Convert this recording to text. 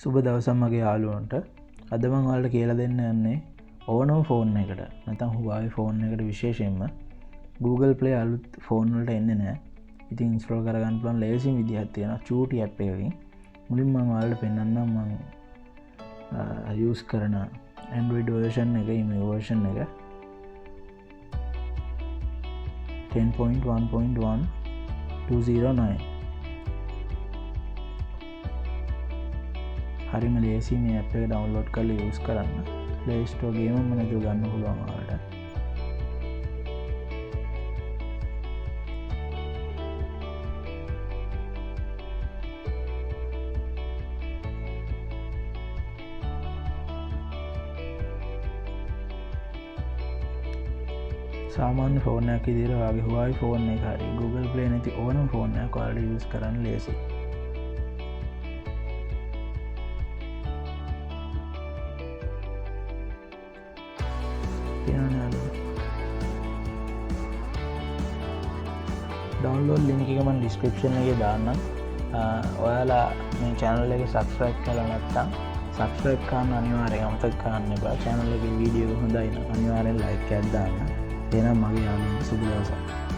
සුබ දවසක් මගේ යාළුවන්ට. අද මම ඔයාලට කියලා දෙන්න යන්නේ ඕනම ෆෝන් එකට නැත්නම් Huawei ෆෝන් එකට විශේෂයෙන්ම Google Play අලුත් ෆෝන් වලට එන්නේ නැහැ. ඉතින් ඉන්ස්ටෝල් කරගන්න පුළුවන් ලේසිම විදිහක් තියෙනවා චූටි ඇප් එකකින්. මුලින්ම මම ඔයාලට පෙන්නන්නම් මම use කරන Android version එක email version එක 10.1.1209. හරිම ලේසි මේ ඇප් එක ඩවුන්ලෝඩ් කරලා යූස් කරන්න. Play Store ගේමම නැතුව ගන්න පුළුවන් ඔයාලට. සාමාන්‍ය ෆෝන් එකක් විදිහට ඔයාගේ Huawei ෆෝන් එක හරි Google Play නැති ඕනම ෆෝන් එකක් ඔයාලට යූස් කරන්න ලේසියි. ඩවන්ලෝඩ් ලින්ක් එක මම ඩිස්ක්‍රිප්ෂන් එකේ දාන්නම්. ඔයාලා මේ channel එක subscribe කරලා නැත්නම් subscribe කරන්න අනිවාර්යෙන් අමතක කරන්න එපා. channel එකේ වීඩියෝ හොඳයි නම් අනිවාර්යෙන් like එකක් දාන්න. එහෙනම් මගේ යාළුවන්ට සුබ දවසක්.